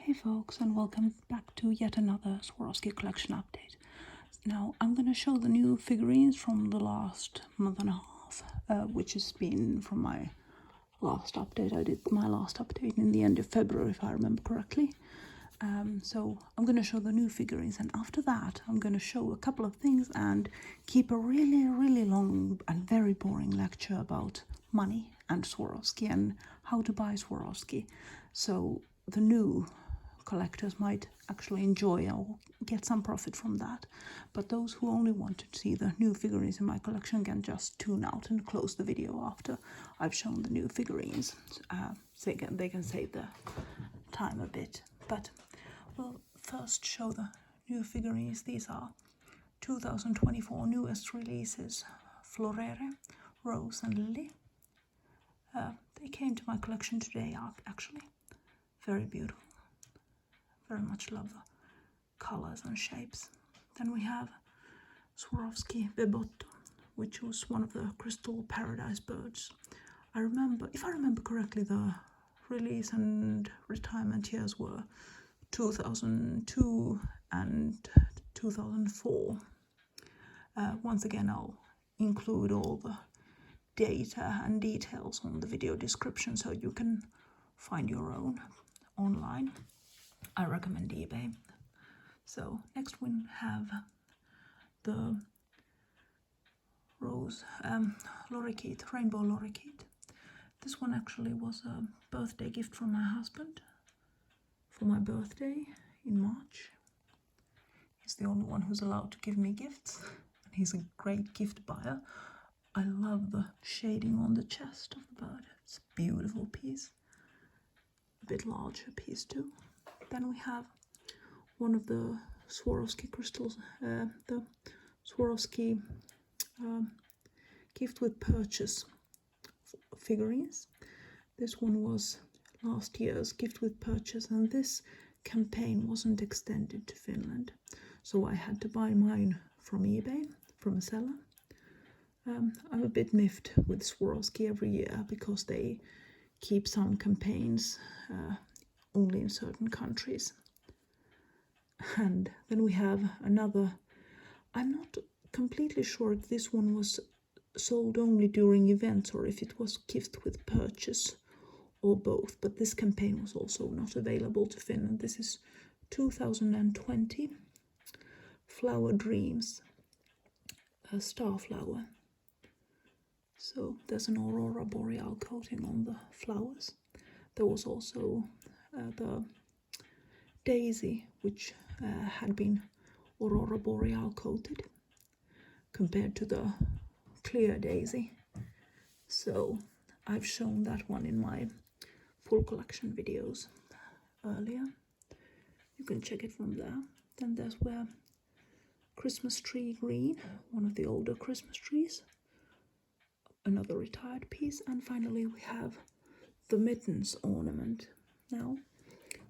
Hey folks, and welcome back to yet another Swarovski collection update. Now I'm going to show the new figurines from the last month and a half, which has been from my last update. I did my last update in the end of February, if I remember correctly. So I'm going to show the new figurines, and after that I'm going to show a couple of things and keep a really long and very boring lecture about money and Swarovski and how to buy Swarovski. So the new collectors might actually enjoy or get some profit from that, but those who only want to see the new figurines in my collection can just tune out and close the video after I've shown the new figurines, so they can save the time a bit. But we'll first show the new figurines. These are 2024 newest releases, Florere Rose and Lily. They came to my collection today, actually. Very beautiful. Very much love the colors and shapes. Then we have Swarovski Bebotto, which was one of the crystal paradise birds. If I remember correctly, the release and retirement years were 2002 and 2004. Once again, I'll include all the data and details on the video description so you can find your own online. I recommend eBay. So next we have the Lorikeet, Rainbow Lorikeet. This one actually was a birthday gift from my husband for my birthday in March. He's the only one who's allowed to give me gifts, and he's a great gift buyer. I love the shading on the chest of the bird. It's a beautiful piece. A bit larger piece too. Then we have one of the Swarovski crystals, the Swarovski gift with purchase figurines. This one was last year's gift with purchase, and this campaign wasn't extended to Finland, so I had to buy mine from eBay, from a seller. I'm a bit miffed with Swarovski every year because they keep some campaigns only in certain countries. And then we have another. I'm not completely sure if this one was sold only during events or if it was gift with purchase or both, but this campaign was also not available to Finland. This is 2020 Flower Dreams, a Starflower. So there's an aurora boreal coating on the flowers. There was also the daisy, which had been aurora boreal coated compared to the clear daisy. So I've shown that one in my full collection videos earlier. You can check it from there. Then there's where Christmas tree green, one of the older Christmas trees, another retired piece, and finally we have the Mittens Ornament. Now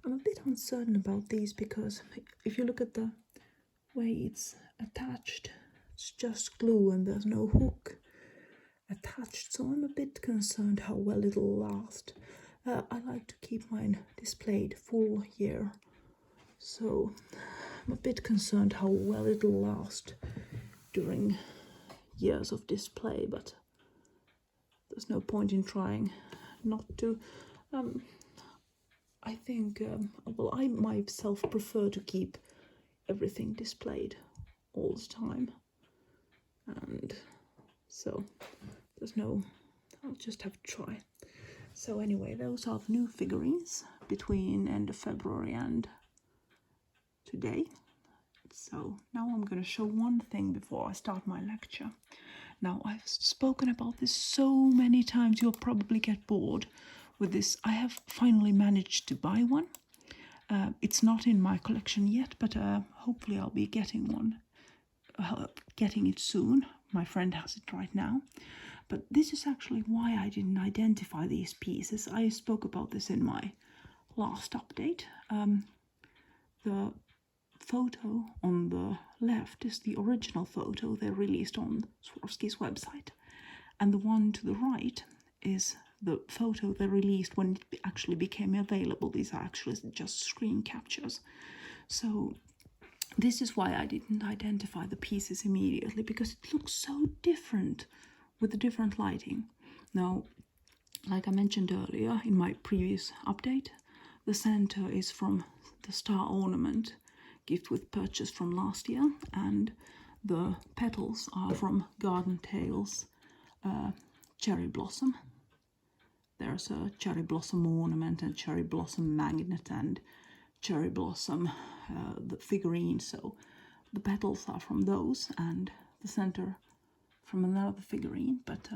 I'm a bit uncertain about these because if you look at the way it's attached, it's just glue and there's no hook attached, so I'm a bit concerned how well it'll last. I like to keep mine displayed full year, so I'm a bit concerned how well it'll last during years of display, but there's no point in trying not to. I think, I myself prefer to keep everything displayed all the time, and so I'll just have to try. So anyway, those are the new figurines between end of February and today. So now I'm going to show one thing before I start my lecture. Now, I've spoken about this so many times you'll probably get bored with this. I have finally managed to buy one. It's not in my collection yet, but hopefully I'll be getting it soon. My friend has it right now. But this is actually why I didn't identify these pieces. I spoke about this in my last update. The photo on the left is the original photo they released on Swarovski's website, and the one to the right is the photo they released when it actually became available. These are actually just screen captures. So this is why I didn't identify the pieces immediately, because it looks so different with the different lighting. Now, like I mentioned earlier in my previous update, the center is from the Star Ornament gift with purchase from last year, and the petals are from Garden Tales Cherry Blossom. There's a cherry blossom ornament and cherry blossom magnet and cherry blossom the figurine, so the petals are from those and the center from another figurine, but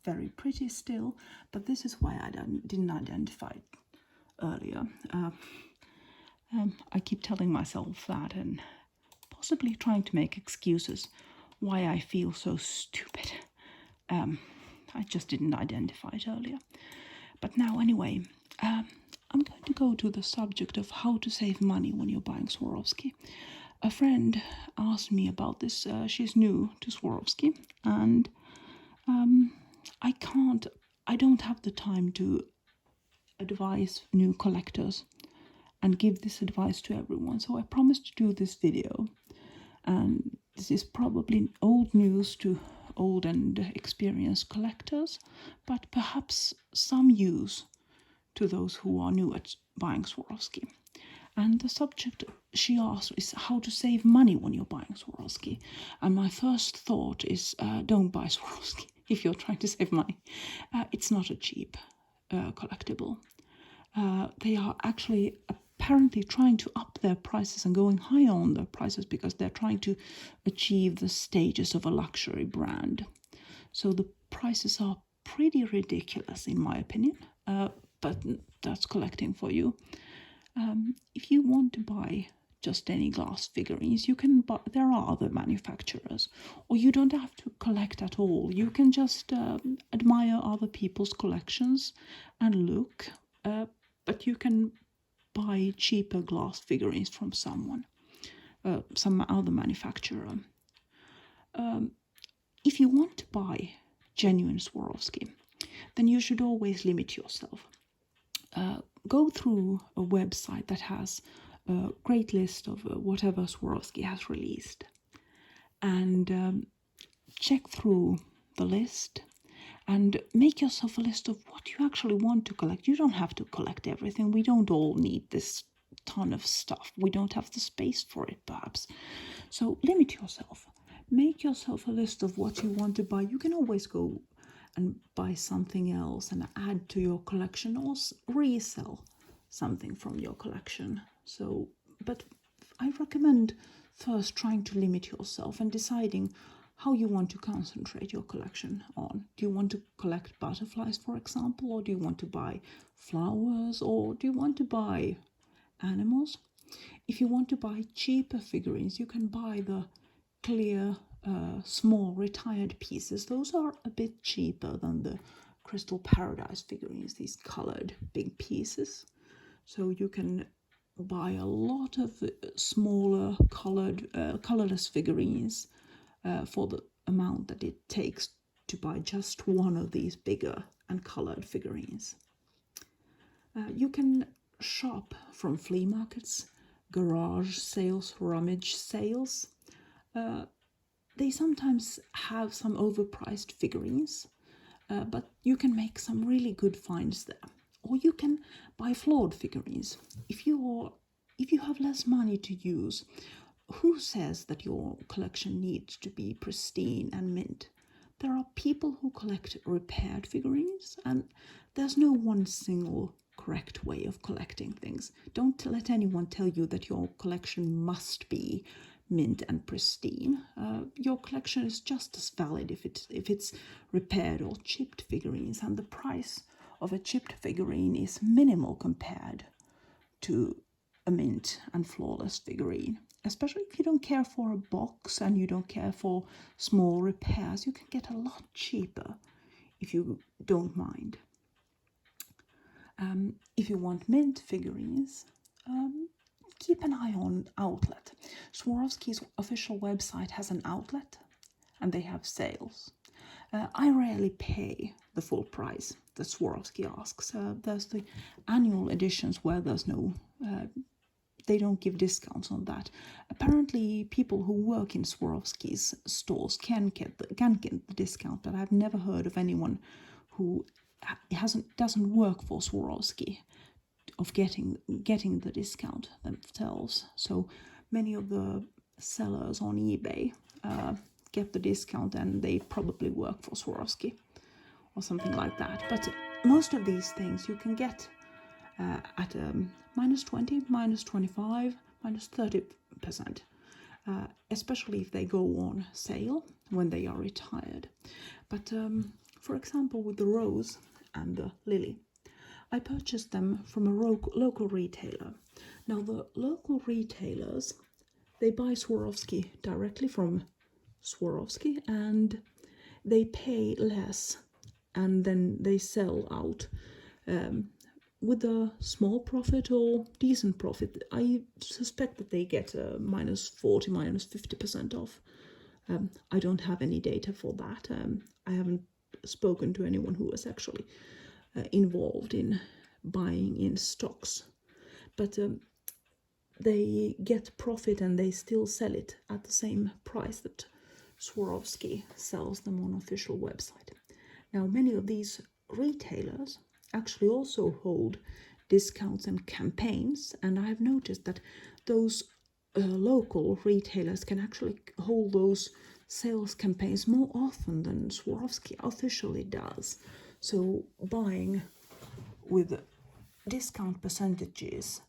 very pretty still. But this is why I didn't identify it earlier. I keep telling myself that and possibly trying to make excuses why I feel so stupid. I just didn't identify it earlier. But now anyway, I'm going to go to the subject of how to save money when you're buying Swarovski. A friend asked me about this. She's new to Swarovski, and I don't have the time to advise new collectors and give this advice to everyone. So I promised to do this video, and this is probably old news to old and experienced collectors, but perhaps some use to those who are new at buying Swarovski. And the subject she asked is how to save money when you're buying Swarovski. And my first thought is don't buy Swarovski if you're trying to save money. It's not a cheap collectible. They are actually apparently trying to up their prices and going higher on their prices because they're trying to achieve the status of a luxury brand. So the prices are pretty ridiculous in my opinion, but that's collecting for you. If you want to buy just any glass figurines, you can buy, there are other manufacturers, or you don't have to collect at all. You can just admire other people's collections and look, but you can buy cheaper glass figurines from someone, some other manufacturer. If you want to buy genuine Swarovski, then you should always limit yourself. Go through a website that has a great list of whatever Swarovski has released, and check through the list and make yourself a list of what you actually want to collect. You don't have to collect everything. We don't all need this ton of stuff. We don't have the space for it, perhaps. So limit yourself. Make yourself a list of what you want to buy. You can always go and buy something else and add to your collection, or resell something from your collection. So, but I recommend first trying to limit yourself and deciding how you want to concentrate your collection on. Do you want to collect butterflies, for example, or do you want to buy flowers, or do you want to buy animals? If you want to buy cheaper figurines, you can buy the clear small retired pieces. Those are a bit cheaper than the Crystal Paradise figurines, these colored big pieces. So you can buy a lot of smaller colorless figurines for the amount that it takes to buy just one of these bigger and colored figurines. You can shop from flea markets, garage sales, rummage sales. They sometimes have some overpriced figurines, but you can make some really good finds there. Or you can buy flawed figurines. If you have less money to use, who says that your collection needs to be pristine and mint? There are people who collect repaired figurines, and there's no one single correct way of collecting things. Don't let anyone tell you that your collection must be mint and pristine. Your collection is just as valid if it's repaired or chipped figurines, and the price of a chipped figurine is minimal compared to a mint and flawless figurine. Especially if you don't care for a box and you don't care for small repairs, you can get a lot cheaper if you don't mind. If you want mint figurines, keep an eye on outlet. Swarovski's official website has an outlet and they have sales. I rarely pay the full price that Swarovski asks. There's the annual editions where there's no, they don't give discounts on that. Apparently, people who work in Swarovski's stores can get the discount, but I've never heard of anyone who doesn't work for Swarovski of getting the discount themselves. So many of the sellers on eBay get the discount, and they probably work for Swarovski or something like that. But most of these things you can get at -20, -25, -30%, especially if they go on sale when they are retired. But for example, with the Rose and the Lily, I purchased them from a local retailer. Now the local retailers, they buy Swarovski directly from Swarovski, and they pay less, and then they sell out with a small profit or decent profit. I suspect that they get -40, -50% off. I don't have any data for that. I haven't spoken to anyone who was actually involved in buying in stocks, but they get profit and they still sell it at the same price that Swarovski sells them on official website. Now, many of these retailers actually also hold discounts and campaigns, and I have noticed that those local retailers can actually hold those sales campaigns more often than Swarovski officially does. So buying with discount percentages,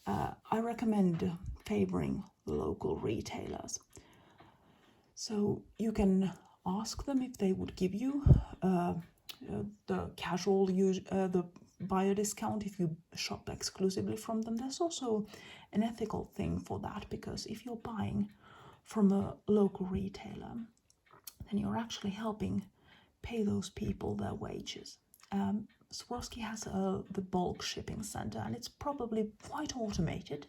I recommend favoring the local retailers. So you can ask them if they would give you the casual the buyer discount if you shop exclusively from them. There's also an ethical thing for that, because if you're buying from a local retailer, then you're actually helping pay those people their wages. Swarovski has the bulk shipping center, and it's probably quite automated.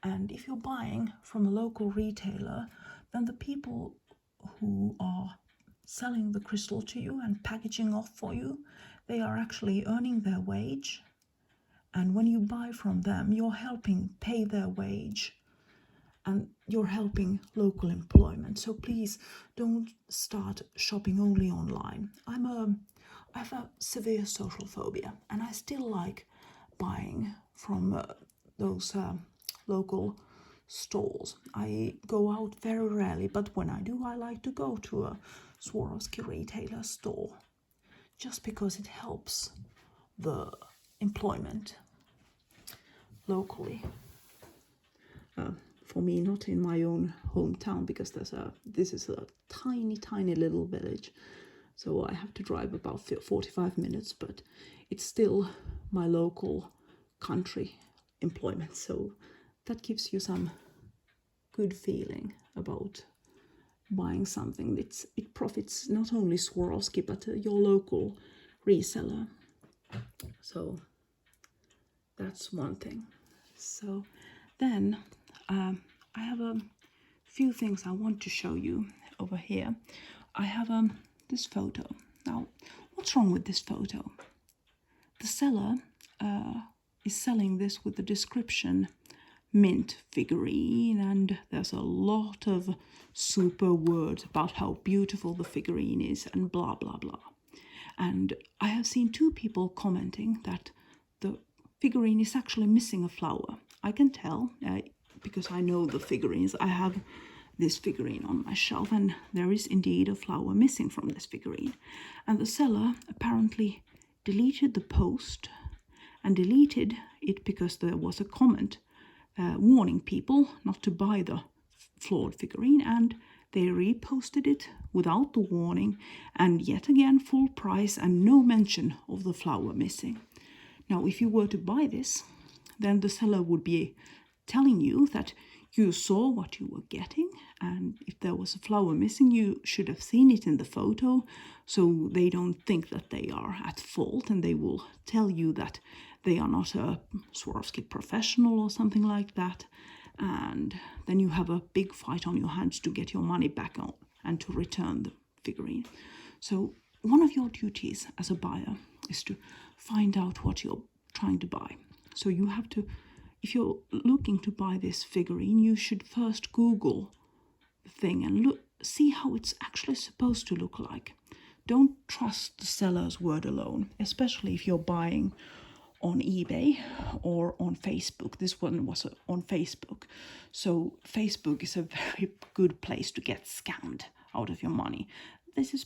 And if you're buying from a local retailer, then the people who are selling the crystal to you and packaging off for you, they are actually earning their wage. And when you buy from them, you're helping pay their wage, and you're helping local employment. So please don't start shopping only online. I have a severe social phobia, and I still like buying from those local stores. I go out very rarely, but when I do, I like to go to a Swarovski retailer store, just because it helps the employment locally. For me, not in my own hometown, because this is a tiny little village, so I have to drive about 45 minutes, but it's still my local country employment, so that gives you some good feeling about buying something. It profits not only Swarovski, but your local reseller. So that's one thing. So then I have a few things I want to show you over here. I have this photo. Now, what's wrong with this photo? The seller is selling this with the description mint figurine, and there's a lot of super words about how beautiful the figurine is and blah blah blah. And I have seen 2 people commenting that the figurine is actually missing a flower. I can tell because I know the figurines. I have this figurine on my shelf, and there is indeed a flower missing from this figurine. And the seller apparently deleted the post, and deleted it because there was a comment warning people not to buy the flawed figurine, and they reposted it without the warning, and yet again full price and no mention of the flower missing. Now, if you were to buy this, then the seller would be telling you that you saw what you were getting, and if there was a flower missing, you should have seen it in the photo, so they don't think that they are at fault, and they will tell you that they are not a Swarovski professional or something like that, and then you have a big fight on your hands to get your money back on and to return the figurine. So one of your duties as a buyer is to find out what you're trying to buy. So you have to, if you're looking to buy this figurine, you should first Google the thing and see how it's actually supposed to look like. Don't trust the seller's word alone, especially if you're buying on eBay or on Facebook. This one was on Facebook. So Facebook is a very good place to get scammed out of your money. This is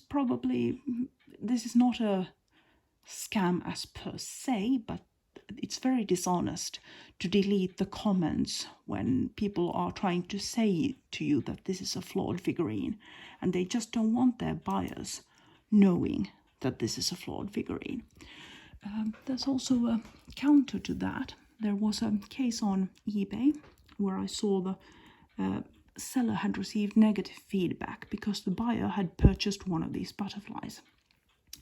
not a scam as per se, but it's very dishonest to delete the comments when people are trying to say to you that this is a flawed figurine, and they just don't want their buyers knowing that this is a flawed figurine. There's also a counter to that. There was a case on eBay where I saw the seller had received negative feedback because the buyer had purchased one of these butterflies.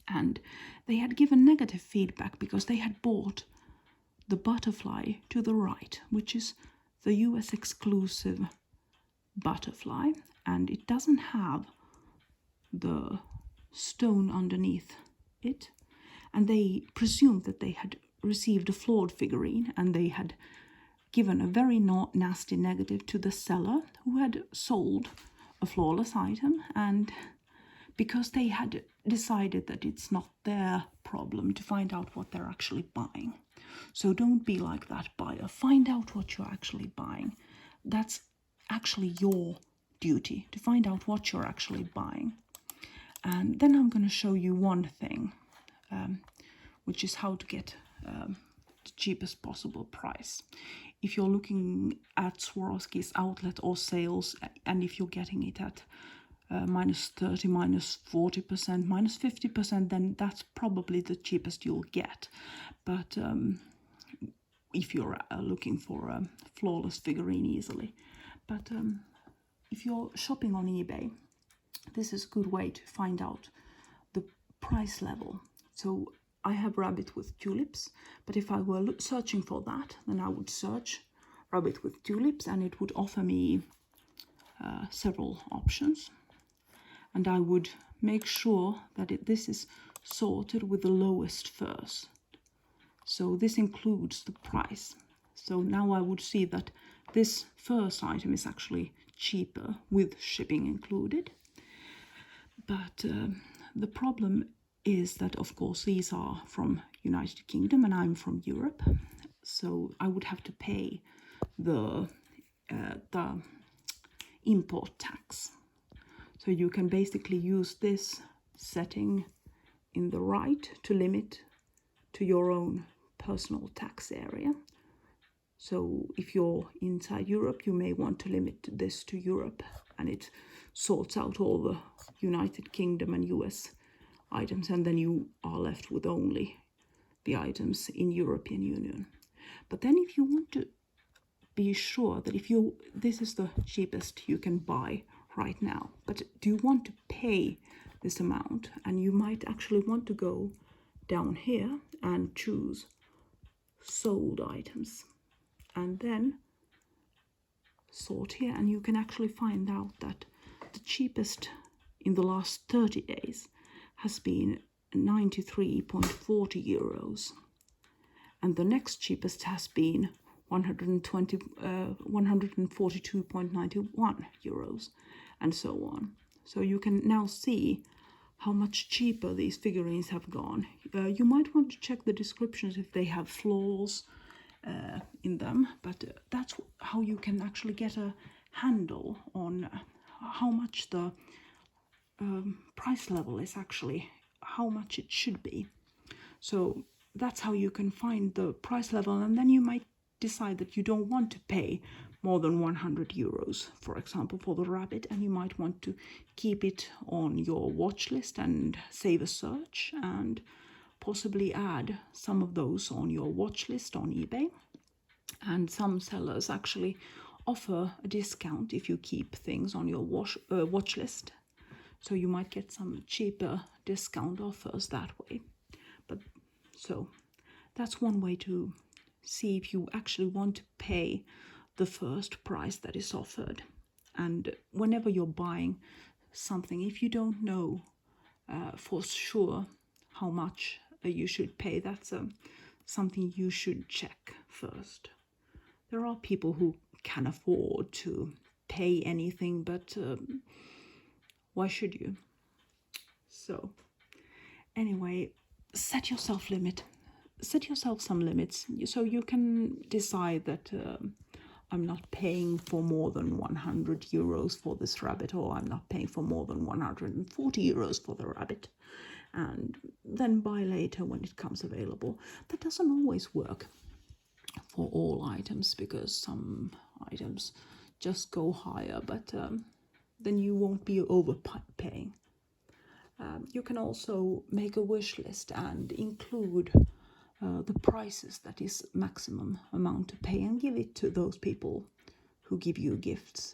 And they had given negative feedback because they had bought the butterfly to the right, which is the US exclusive butterfly, and it doesn't have the stone underneath it. And they presumed that they had received a flawed figurine, and they had given a very nasty negative to the seller who had sold a flawless item, and because they had decided that it's not their problem to find out what they're actually buying. So don't be like that buyer. Find out what you're actually buying. That's actually your duty, to find out what you're actually buying. And then I'm going to show you one thing, which is how to get the cheapest possible price. If you're looking at Swarovski's outlet or sales, and if you're getting it at -30%, -40%, -50%, then that's probably the cheapest you'll get. But if you're looking for a flawless figurine easily. But if you're shopping on eBay, this is a good way to find out the price level. So I have rabbit with tulips, but if I were searching for that, then I would search rabbit with tulips, and it would offer me several options. And I would make sure that this is sorted with the lowest first. So this includes the price. So now I would see that this first item is actually cheaper with shipping included. But the problem is that, of course, these are from United Kingdom and I'm from Europe. So I would have to pay the import tax. So you can basically use this setting in the right to limit to your own personal tax area. So if you're inside Europe, you may want to limit this to Europe, and it sorts out all the United Kingdom and US items, and then you are left with only the items in European Union. But then if you want to be sure that this is the cheapest you can buy right now, but do you want to pay this amount? And you might actually want to go down here and choose sold items, and then sort here, and you can actually find out that the cheapest in the last 30 days has been 93.40 euros, and the next cheapest has been 142.91 euros, and so on. So you can now see how much cheaper these figurines have gone. You might want to check the descriptions if they have flaws in them, but that's how you can actually get a handle on how much the price level is actually, how much it should be. So that's how you can find the price level, and then you might decide that you don't want to pay more than 100 euros, for example, for the rabbit, and you might want to keep it on your watch list and save a search and possibly add some of those on your watch list on eBay. And some sellers actually offer a discount if you keep things on your watch list. So you might get some cheaper discount offers that way. But so that's one way to see if you actually want to pay the first price that is offered. And whenever you're buying something, if you don't know for sure how much you should pay. That's something you should check first. There are people who can afford to pay anything, but why should you? So anyway, set yourself some limits, so you can decide that I'm not paying for more than 100 euros for this rabbit, or I'm not paying for more than 140 euros for the rabbit, and then buy later when it comes available. That doesn't always work for all items, because some items just go higher, but then you won't be overpaying. You can also make a wish list and include the prices that is maximum amount to pay, and give it to those people who give you gifts.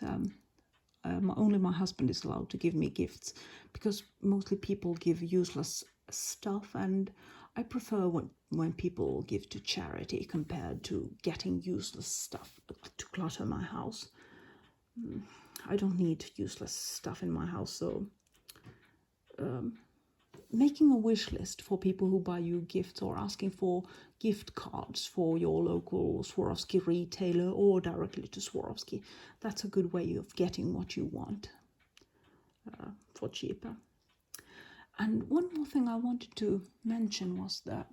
Only my husband is allowed to give me gifts, because mostly people give useless stuff, and I prefer when people give to charity compared to getting useless stuff to clutter my house. I don't need useless stuff in my house, so making a wish list for people who buy you gifts, or asking for gift cards for your local Swarovski retailer or directly to Swarovski, that's a good way of getting what you want for cheaper. And one more thing I wanted to mention was that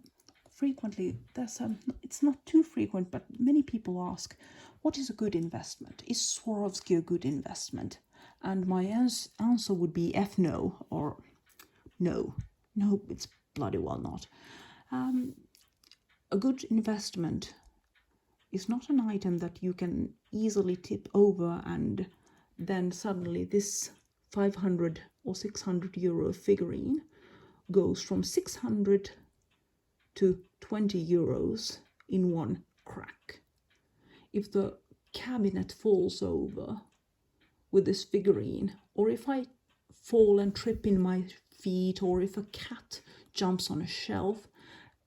frequently it's not too frequent, but many people ask, what is a good investment? Is Swarovski a good investment? And my answer would be no, or no, it's bloody well not. A good investment is not an item that you can easily tip over, and then suddenly this 500 or 600 euro figurine goes from 600 to 20 euros in one crack. If the cabinet falls over with this figurine, or if I fall and trip in my feet, or if a cat jumps on a shelf,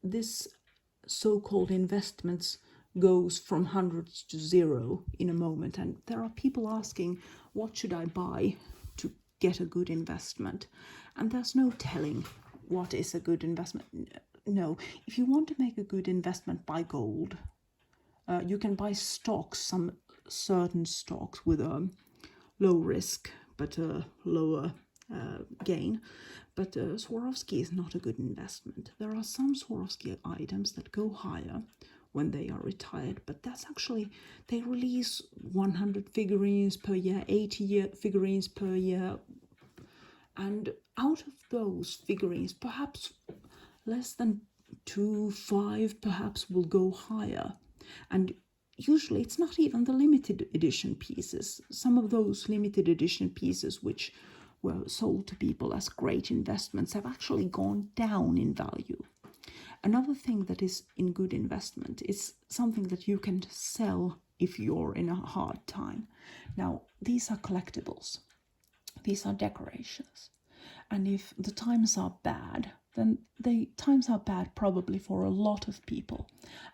this so-called investments goes from hundreds to zero in a moment. And there are people asking, what should I buy to get a good investment? And there's no telling what is a good investment. No, if you want to make a good investment, buy gold. You can buy stocks, some certain stocks with a low risk but a lower gain. But Swarovski is not a good investment. There are some Swarovski items that go higher when they are retired, but that's actually, they release 100 figurines per year, 80 figurines per year, and out of those figurines, perhaps less than 5 perhaps will go higher. And usually it's not even the limited edition pieces. Some of those limited edition pieces which were sold to people as great investments have actually gone down in value. Another thing that is in good investment is something that you can sell if you're in a hard time. Now, these are collectibles. These are decorations. And if the times are bad, then the times are bad probably for a lot of people.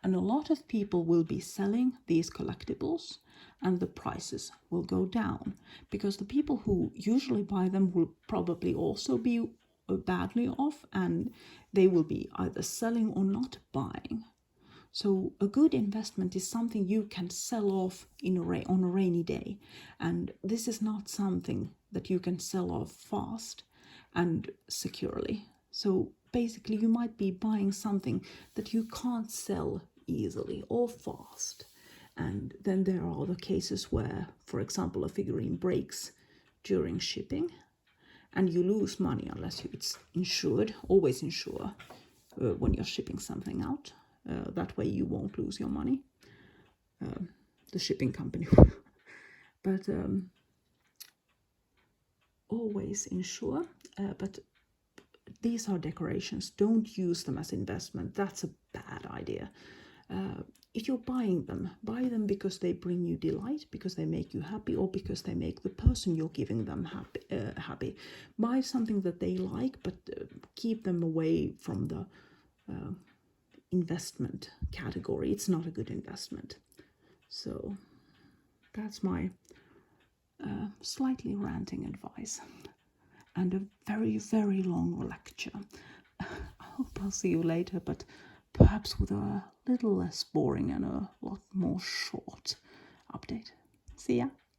And a lot of people will be selling these collectibles, and the prices will go down, because the people who usually buy them will probably also be badly off, and they will be either selling or not buying. So a good investment is something you can sell off on a rainy day, and this is not something that you can sell off fast and securely. So basically you might be buying something that you can't sell easily or fast. And then there are other cases where, for example, a figurine breaks during shipping, and you lose money unless it's insured. Always insure when you're shipping something out. That way you won't lose your money. The shipping company. But always insure. But these are decorations. Don't use them as investment. That's a bad idea. If you're buying them, buy them because they bring you delight, because they make you happy, or because they make the person you're giving them happy. Buy something that they like, but keep them away from the investment category. It's not a good investment. So that's my slightly ranting advice. and a very, very long lecture. I hope I'll see you later, but perhaps with a little less boring and a lot more short update. See ya!